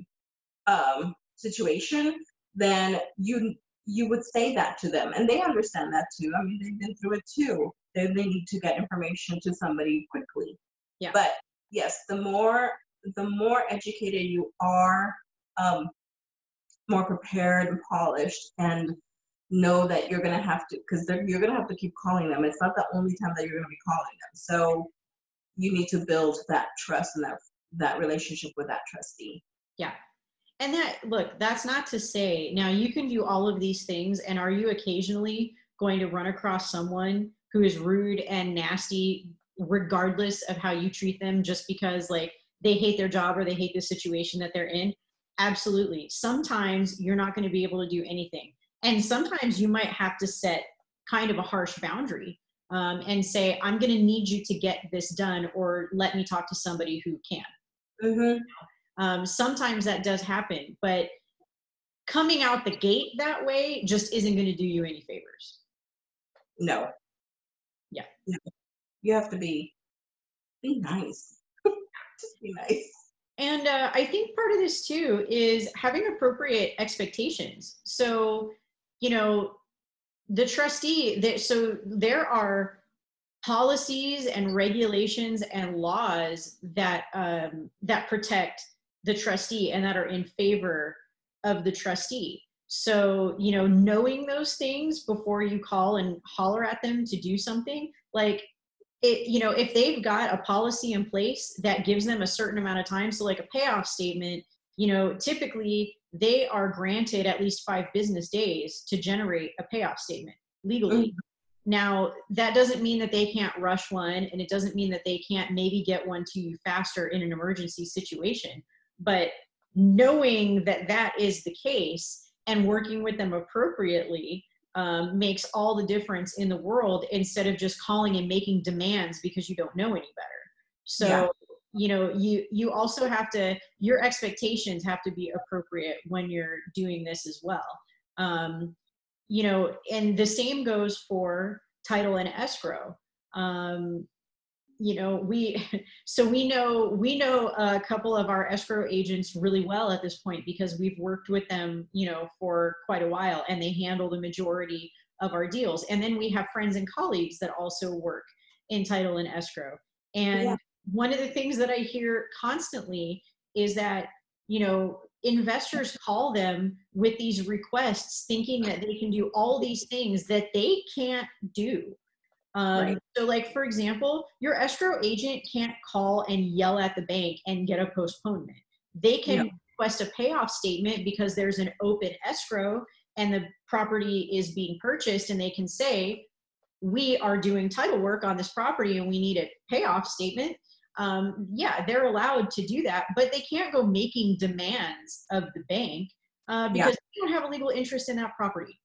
situation, then you would say that to them, and they understand that too. I mean, they've been through it too. They need to get information to somebody quickly. Yeah. But yes, the more educated you are, more prepared and polished, and know that you're going to have to, because you're going to have to keep calling them. It's not the only time that you're going to be calling them. So you need to build that trust and that relationship with that trustee. Yeah. And that's not to say, now you can do all of these things, and are you occasionally going to run across someone who is rude and nasty, regardless of how you treat them, just because like they hate their job or they hate the situation that they're in? Absolutely. Sometimes you're not going to be able to do anything. And sometimes you might have to set kind of a harsh boundary and say, I'm going to need you to get this done, or let me talk to somebody who can. Mm-hmm. Sometimes that does happen, but coming out the gate that way just isn't going to do you any favors. No. Yeah. No. You have to be nice. Just be nice. And I think part of this too is having appropriate expectations. So, you know, the trustee, so there are policies and regulations and laws that that protect the trustee and that are in favor of the trustee. So, you know, knowing those things before you call and holler at them to do something, like it, you know, if they've got a policy in place that gives them a certain amount of time, so like a payoff statement, you know, typically they are granted at least 5 business days to generate a payoff statement legally. Now, that doesn't mean that they can't rush one, and it doesn't mean that they can't maybe get one to you faster in an emergency situation. But knowing that that is the case and working with them appropriately makes all the difference in the world, instead of just calling and making demands because you don't know any better. So, Yeah. you know, you also have to, your expectations have to be appropriate when you're doing this as well. You know, and the same goes for title and escrow. You know, we know a couple of our escrow agents really well at this point because we've worked with them, you know, for quite a while, and they handle the majority of our deals. And then we have friends and colleagues that also work in title and escrow. And Yeah. one of the things that I hear constantly is that, you know, investors call them with these requests thinking that they can do all these things that they can't do. Right. So like, for example, your escrow agent can't call and yell at the bank and get a postponement. They Yeah. can request a payoff statement because there's an open escrow and the property is being purchased, and they can say, we are doing title work on this property and we need a payoff statement. Yeah, they're allowed to do that, but they can't go making demands of the bank Yeah. because they don't have a legal interest in that property.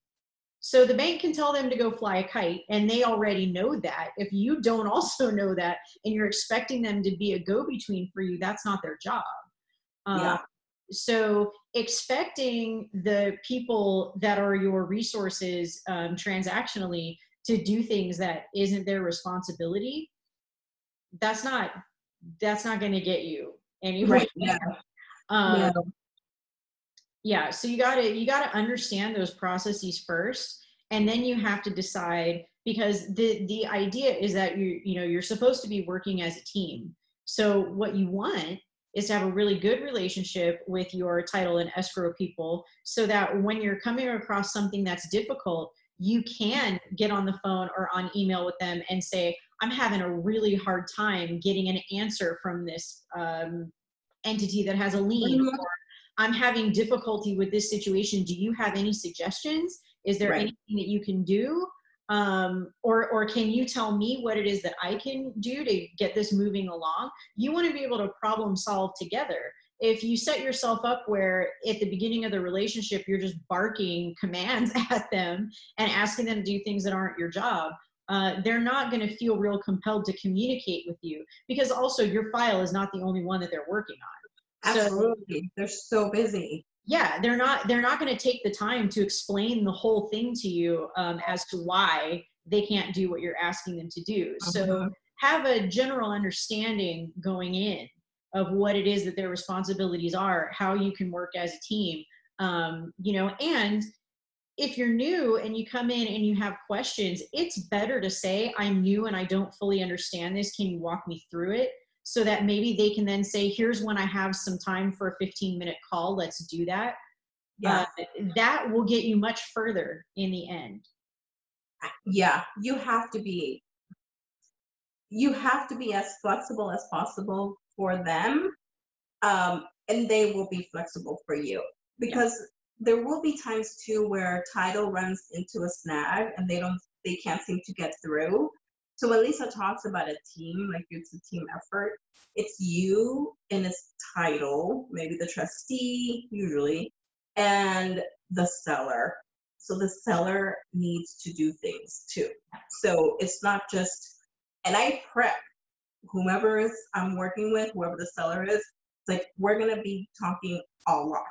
So the bank can tell them to go fly a kite, and they already know that. If you don't also know that and you're expecting them to be a go-between for you, that's not their job. Yeah. So expecting the people that are your resources transactionally to do things that isn't their responsibility, that's not going to get you anywhere. Right. Yeah. Um, Yeah. yeah, so you gotta understand those processes first, and then you have to decide, because the idea is that you're supposed to be working as a team. So what you want is to have a really good relationship with your title and escrow people, so that when you're coming across something that's difficult, you can get on the phone or on email with them and say, I'm having a really hard time getting an answer from this entity that has a lien. Mhm. I'm having difficulty with this situation. Do you have any suggestions? Is there Right. anything that you can do? Or can you tell me what it is that I can do to get this moving along? You want to be able to problem solve together. If you set yourself up where at the beginning of the relationship, you're just barking commands at them and asking them to do things that aren't your job, they're not going to feel real compelled to communicate with you, because also your file is not the only one that they're working on. So Absolutely. They're so busy. yeah, they're not going to take the time to explain the whole thing to you as to why they can't do what you're asking them to do. So Mhm. have a general understanding going in of what it is that their responsibilities are, how you can work as a team. You know, and if you're new and you come in and you have questions, it's better to say, I'm new and I don't fully understand this. Can you walk me through it? So that maybe they can then say, here's when I have some time for a 15-minute call. Let's do that. Uh, Yeah. that will get you much further in the end. Yeah. You have to be as flexible as possible for them, and they will be flexible for you, Yeah. because there will be times too where title runs into a snag and they can't seem to get through. So when Lisa talks about a team, like it's a team effort, it's you and it's title, maybe the trustee usually, and the seller. So the seller needs to do things too. So it's not just, and I prep whomever is I'm working with, whoever the seller is, It's like, we're going to be talking a lot.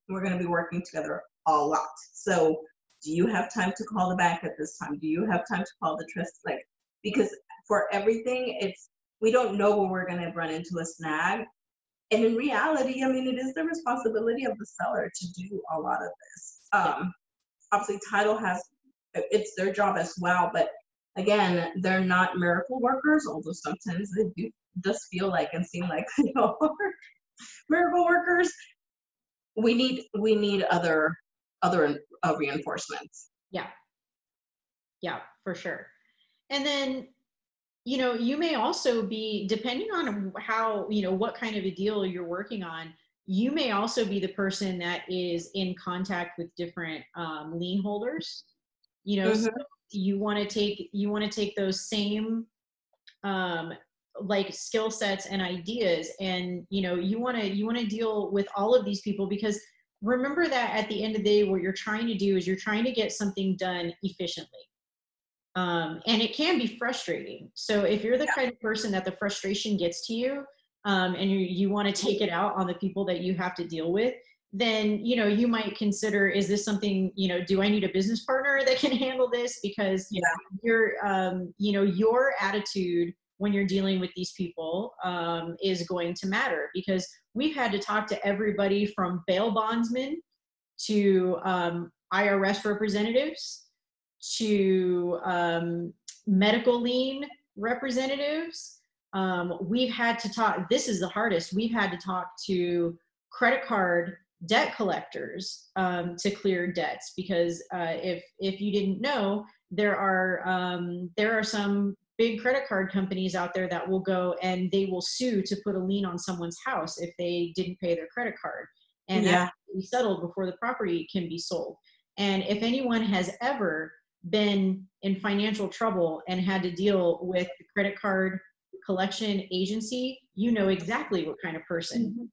We're going to be working together a lot. So do you have time to call the bank at this time? Do you have time to call the trust? Like, because for everything, we don't know when we're going to run into a snag. And in reality, I mean, it is the responsibility of the seller to do a lot of this. Obviously, title it's their job as well, but again, they're not miracle workers, although sometimes they do just feel like and seem like they are miracle workers. We need other reinforcements. Yeah, for sure. And then, you may also be, depending on how, what kind of a deal you're working on, you may also be the person that is in contact with different lien holders. So you want to take those same like skill sets and ideas, and you want to deal with all of these people, because remember that at the end of the day, what you're trying to do is you're trying to get something done efficiently. And it can be frustrating. So if you're the kind of person that the frustration gets to you, and you want to take it out on the people that you have to deal with, then, you might consider, is this something, do I need a business partner that can handle this? Because your attitude when you're dealing with these people is going to matter, because we've had to talk to everybody from bail bondsmen to IRS representatives to medical lien representatives. We've had to talk, this is the hardest, we've had to talk to credit card debt collectors to clear debts, because if you didn't know, there are some big credit card companies out there that will go and they will sue to put a lien on someone's house if they didn't pay their credit card, and that has to be settled before the property can be sold. And if anyone has ever been in financial trouble and had to deal with the credit card collection agency, you know exactly what kind of person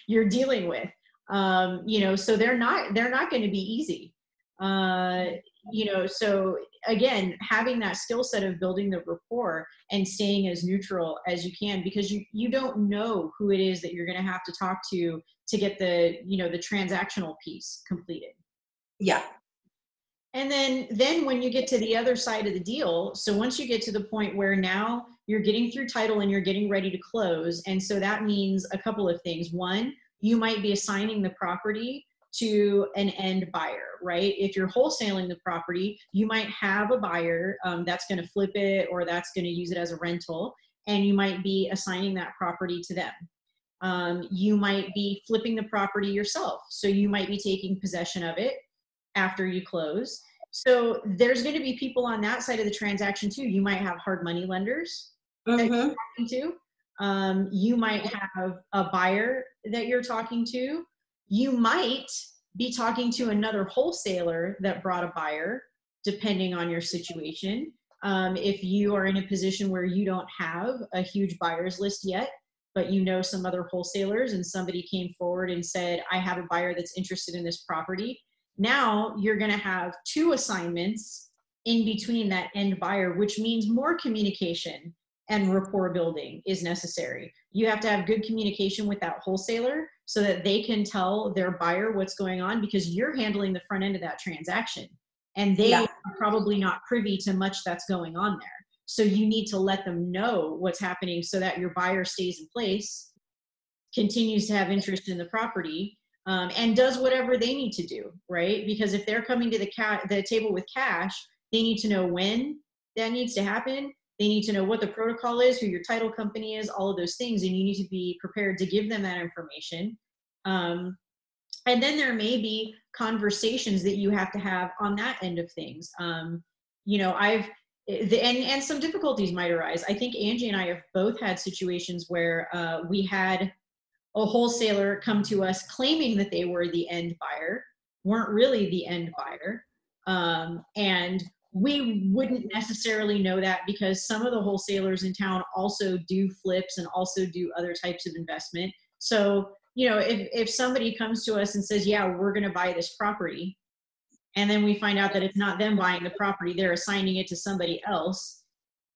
you're dealing with. So they're not going to be easy. So again, having that skill set of building the rapport and staying as neutral as you can, because you don't know who it is that you're going to have to talk to get the transactional piece completed. Yeah. And then when you get to the other side of the deal, so once you get to the point where now you're getting through title and you're getting ready to close, and so that means a couple of things. One, you might be assigning the property to an end buyer, right? If you're wholesaling the property, you might have a buyer that's going to flip it or that's going to use it as a rental, and you might be assigning that property to them. You might be flipping the property yourself, so you might be taking possession of it after you close. So there's going to be people on that side of the transaction too. You might have hard money lenders that you're talking to. You might have a buyer that you're talking to. You might be talking to another wholesaler that brought a buyer, depending on your situation. If you are in a position where you don't have a huge buyers list yet, but you know some other wholesalers and somebody came forward and said, I have a buyer that's interested in this property. Now you're going to have two assignments in between that end buyer, which means more communication and rapport building is necessary. You have to have good communication with that wholesaler so that they can tell their buyer what's going on, because you're handling the front end of that transaction and they are probably not privy to much that's going on there. So you need to let them know what's happening so that your buyer stays in place, continues to have interest in the property, and does whatever they need to do, right? Because if they're coming to the table with cash, they need to know when that needs to happen. They need to know what the protocol is, who your title company is, all of those things, and you need to be prepared to give them that information. And then there may be conversations that you have to have on that end of things. And some difficulties might arise. I think Angie and I have both had situations where we had a wholesaler come to us claiming that they were the end buyer, weren't really the end buyer. And we wouldn't necessarily know that, because some of the wholesalers in town also do flips and also do other types of investment. So, if somebody comes to us and says, yeah, we're going to buy this property, and then we find out that it's not them buying the property, they're assigning it to somebody else,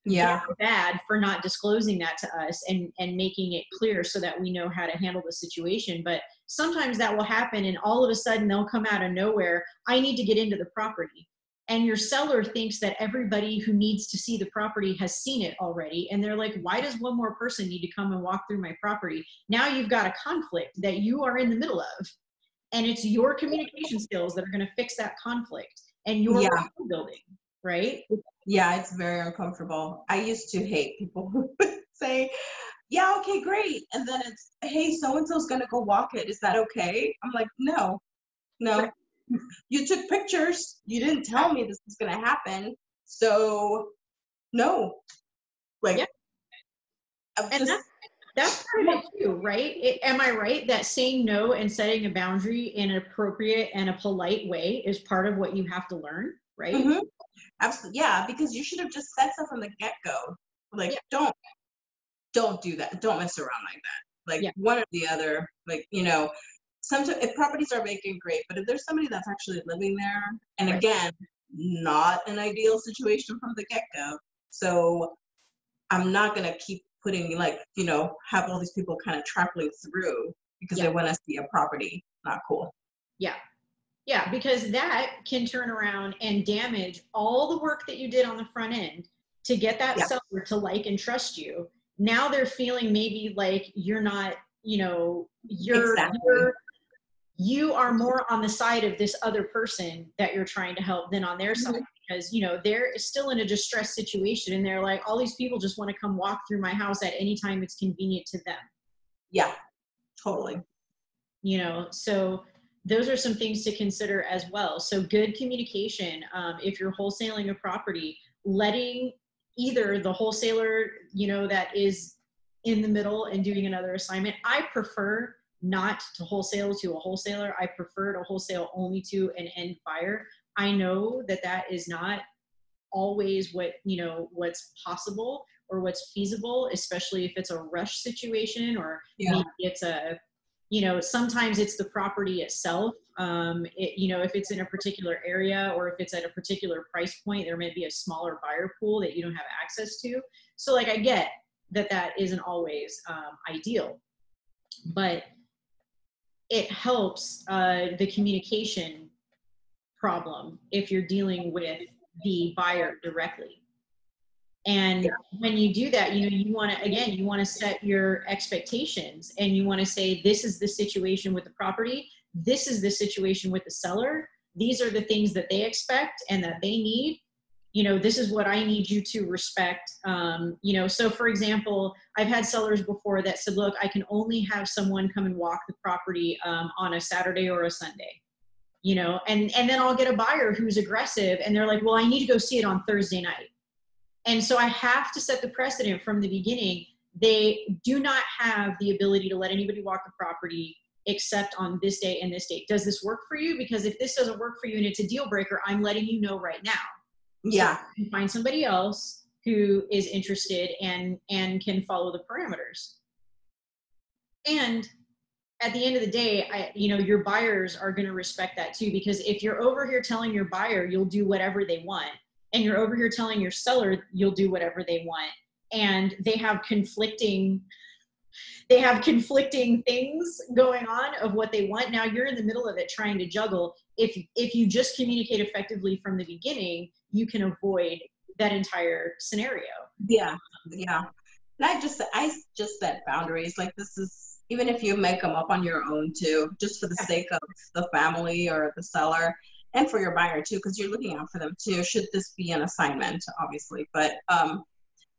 Yeah. they're bad for not disclosing that to us and making it clear so that we know how to handle the situation. But sometimes that will happen and all of a sudden they'll come out of nowhere. I need to get into the property. And your seller thinks that everybody who needs to see the property has seen it already. And they're like, why does one more person need to come and walk through my property? Now you've got a conflict that you are in the middle of. And it's your communication skills that are going to fix that conflict and your rapport building, right? Yeah, it's very uncomfortable. I used to hate people who would say, yeah, okay, great. And then it's, hey, so-and-so's going to go walk it. Is that okay? I'm like, no. You took pictures. You didn't tell me this was going to happen. So, no. Like, and that's part of it too, right? Am I right that saying no and setting a boundary in an appropriate and a polite way is part of what you have to learn, right? Mm-hmm. Absolutely. Yeah, because you should have just said so from the get-go. Like, don't do that. Don't mess around like that. Like one or the other, like, sometimes if properties are vacant, great. But if there's somebody that's actually living there, and again, not an ideal situation from the get-go. So I'm not going to keep putting have all these people kind of trampling through because they want to see a property. Not cool. Yeah, because that can turn around and damage all the work that you did on the front end to get that seller to like and trust you. Now they're feeling maybe like you're not, you are more on the side of this other person that you're trying to help than on their side, because, they're still in a distressed situation and they're like, all these people just want to come walk through my house at any time it's convenient to them. Yeah, totally. So those are some things to consider as well. So good communication. If you're wholesaling a property, letting either the wholesaler, that is in the middle and doing another assignment. I prefer not to wholesale to a wholesaler. I prefer to wholesale only to an end buyer. I know that is not always what's possible or what's feasible, especially if it's a rush situation or maybe it's a sometimes it's the property itself. If it's in a particular area or if it's at a particular price point, there may be a smaller buyer pool that you don't have access to. So I get that isn't always ideal, but it helps the communication problem if you're dealing with the buyer directly. And when you do that, you want to set your expectations and you want to say, this is the situation with the property. This is the situation with the seller. These are the things that they expect and that they need. This is what I need you to respect. So for example, I've had sellers before that said, look, I can only have someone come and walk the property on a Saturday or a Sunday, and then I'll get a buyer who's aggressive and they're like, well, I need to go see it on Thursday night. And so I have to set the precedent from the beginning. They do not have the ability to let anybody walk the property except on this day and this date. Does this work for you? Because if this doesn't work for you and it's a deal breaker, I'm letting you know right now. Yeah. So you can find somebody else who is interested and can follow the parameters. And at the end of the day, your buyers are going to respect that too, because if you're over here telling your buyer you'll do whatever they want, and you're over here telling your seller you'll do whatever they want, and they have conflicting things going on of what they want. Now you're in the middle of it trying to juggle. If you just communicate effectively from the beginning, you can avoid that entire scenario. Yeah. And I just set boundaries. Like, this is, even if you make them up on your own too, just for the sake of the family or the seller, and for your buyer too, because you're looking out for them too. Should this be an assignment, obviously, but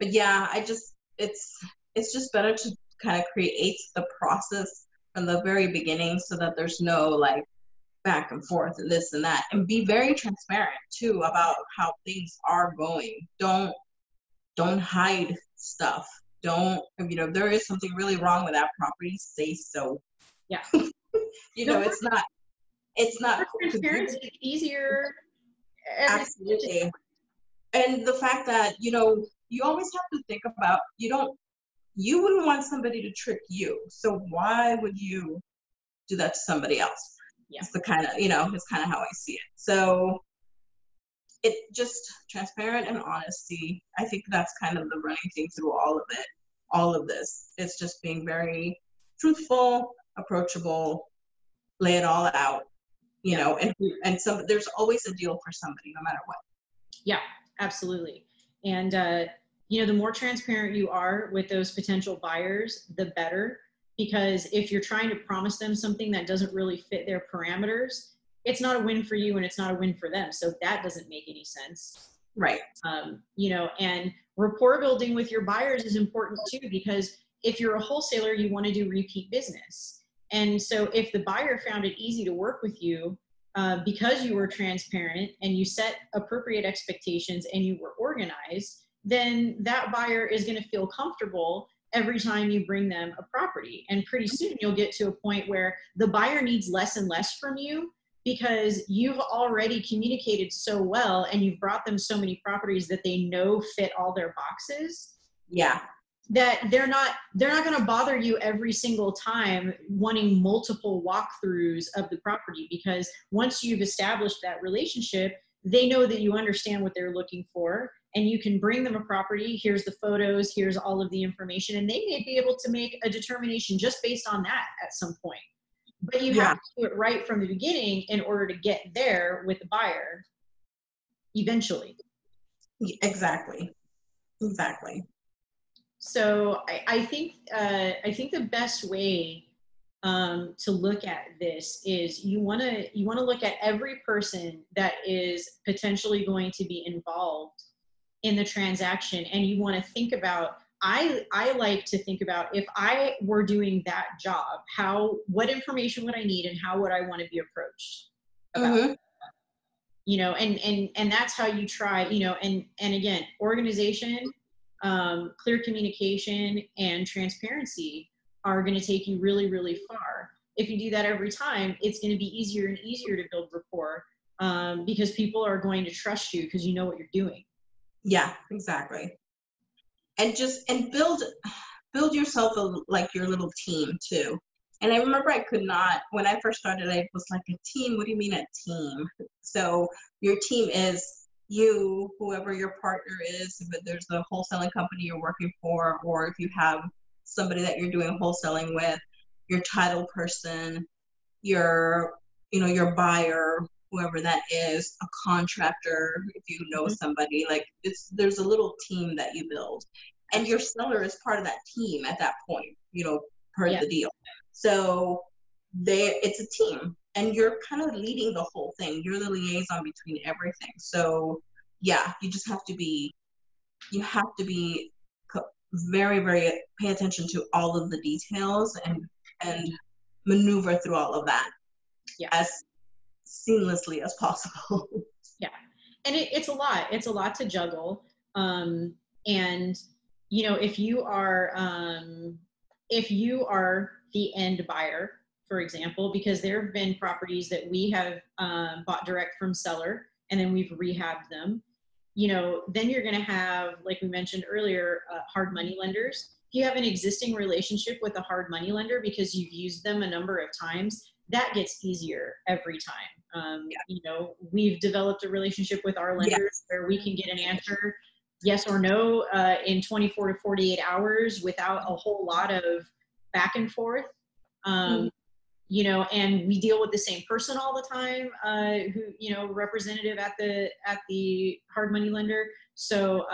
yeah, it's just better to kind of create the process from the very beginning so that there's no back and forth and this and that, and be very transparent too about how things are going. Don't hide stuff. Don't, if there is something really wrong with that property, say so. Yeah. It's not transparency is easier. Absolutely. And the fact that, you always have to think about, you wouldn't want somebody to trick you. So why would you do that to somebody else? Yeah. It's the kind of, it's kind of how I see it. So it just transparent and honesty. I think that's kind of the running thing through all of it, all of this. It's just being very truthful, approachable, lay it all out, you know, and some, there's always a deal for somebody, no matter what. Yeah, absolutely. And, you know, the more transparent you are with those potential buyers, the better. Because if you're trying to promise them something that doesn't really fit their parameters, it's not a win for you and it's not a win for them. So that doesn't make any sense. Right. You know, and rapport building with your buyers is important too, because if you're a wholesaler, you want to do repeat business. And so if the buyer found it easy to work with you, because you were transparent and you set appropriate expectations and you were organized, then that buyer is going to feel comfortable every time you bring them a property. And pretty soon you'll get to a point where the buyer needs less and less from you, because you've already communicated so well and you've brought them so many properties that they know fit all their boxes. Yeah. That they're not going to bother you every single time wanting multiple walkthroughs of the property, because once you've established that relationship, they know that you understand what they're looking for, and you can bring them a property. Here's the photos, here's all of the information, and they may be able to make a determination just based on that at some point. But you have to do it right from the beginning in order to get there with the buyer eventually. Exactly. So I think the best way to look at this is you want to look at every person that is potentially going to be involved in the transaction, and you want to think about. I like to think about, if I were doing that job, what information would I need and how would I want to be approached about? You know, and that's how you try, you know, and again, organization, clear communication, and transparency are going to take you really, really far. If you do that every time, it's going to be easier and easier to build rapport, because people are going to trust you because you know what you're doing. Yeah, exactly. And build yourself like your little team too. And I remember I could not, when I first started, I was like, a team? What do you mean a team? So your team is you, whoever your partner is, if there's a wholesaling company you're working for, or if you have somebody that you're doing wholesaling with, your title person, your buyer, whoever that is, a contractor, if you know somebody, like there's a little team that you build, and your seller is part of that team at that point, you know, per the deal. So it's a team, and you're kind of leading the whole thing. You're the liaison between everything. So yeah, you have to be very, very pay attention to all of the details and maneuver through all of that as seamlessly as possible. Yeah. And it's a lot to juggle. And you know, if you are the end buyer, for example, because there have been properties that we have bought direct from seller and then we've rehabbed them, you know, then you're going to have, like we mentioned earlier, hard money lenders. If you have an existing relationship with a hard money lender because you've used them a number of times, that gets easier every time. You know, we've developed a relationship with our lenders where we can get an answer, yes or no, in 24 to 48 hours without a whole lot of back and forth. You know, and we deal with the same person all the time, who, you know, representative at the hard money lender. So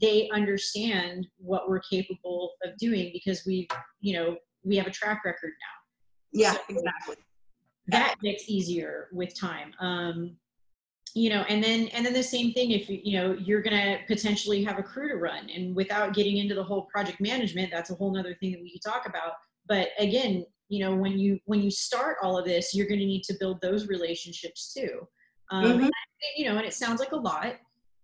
they understand what we're capable of doing because we have a track record now. Yeah, so exactly. That gets easier with time. You know, and then the same thing if you're going to potentially have a crew to run, and without getting into the whole project management, that's a whole nother thing that we could talk about. But again, you know, when you start all of this, you're going to need to build those relationships too. And, you know, and it sounds like a lot.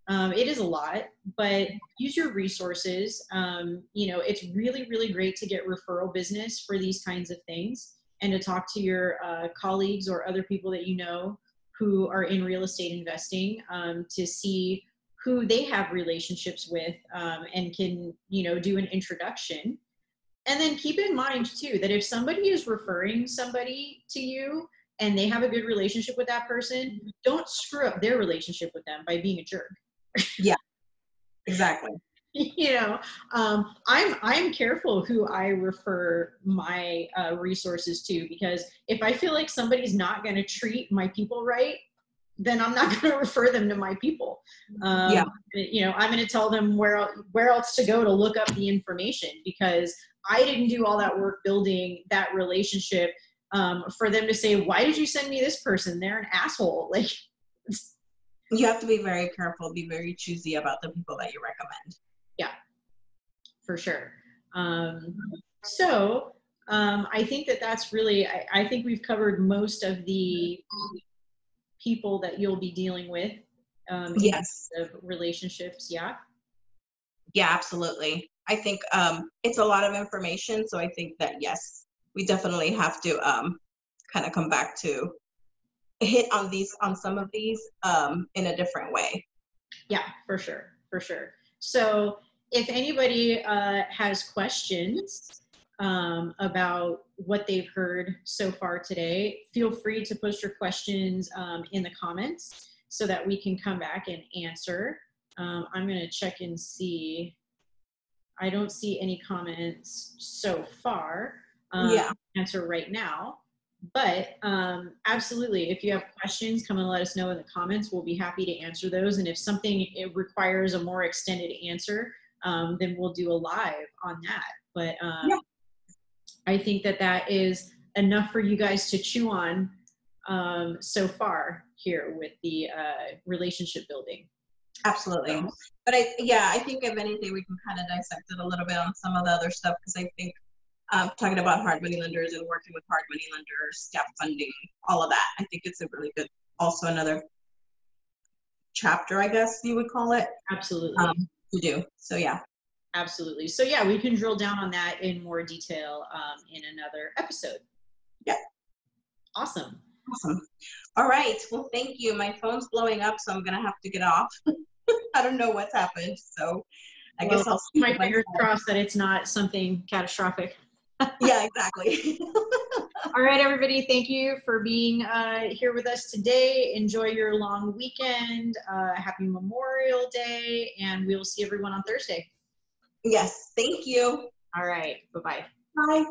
It is a lot, but use your resources. You know, it's really, really great to get referral business for these kinds of things, and to talk to your colleagues or other people that you know who are in real estate investing, to see who they have relationships with, and can, you know, do an introduction. And then keep in mind too, that if somebody is referring somebody to you, and they have a good relationship with that person, don't screw up their relationship with them by being a jerk. Yeah, exactly. You know, I'm careful who I refer my resources to, because if I feel like somebody's not going to treat my people right, then I'm not going to refer them to my people. Yeah. You know, I'm going to tell them where else to go to look up the information, because I didn't do all that work building that relationship for them to say, why did you send me this person? They're an asshole. Like, You have to be very careful, be very choosy about the people that you recommend. yeah, for sure. So I think that's really, I think we've covered most of the people that you'll be dealing with in Yes. terms of relationships. Yeah. Yeah, absolutely. I think it's a lot of information, so I think that yes, we definitely have to kind of come back to hit on some of these in a different way. Yeah, for sure, for sure. So if anybody has questions about what they've heard so far today, feel free to post your questions in the comments so that we can come back and answer. I'm going to check and see. I don't see any comments so far. Yeah. Answer right now. But absolutely, if you have questions, come and let us know in the comments. We'll be happy to answer those. And if something it requires a more extended answer, then we'll do a live on that. But Yeah. I think that is enough for you guys to chew on so far here with the relationship building. Absolutely. But I think if anything, we can kind of dissect it a little bit on some of the other stuff, because I think talking about hard money lenders and working with hard money lenders, gap funding, all of that, I think it's a really good, also another chapter, I guess you would call it. Absolutely. To do. So yeah. Absolutely. So yeah, we can drill down on that in more detail in another episode. Yeah. Awesome. Awesome. All right. Well, thank you. My phone's blowing up, so I'm going to have to get off. I don't know what's happened. So I guess I'll keep my fingers crossed that it's not something catastrophic. Yeah, exactly. All right, everybody. Thank you for being here with us today. Enjoy your long weekend. Happy Memorial Day, and we will see everyone on Thursday. Yes. Thank you. All right. Bye-bye. Bye.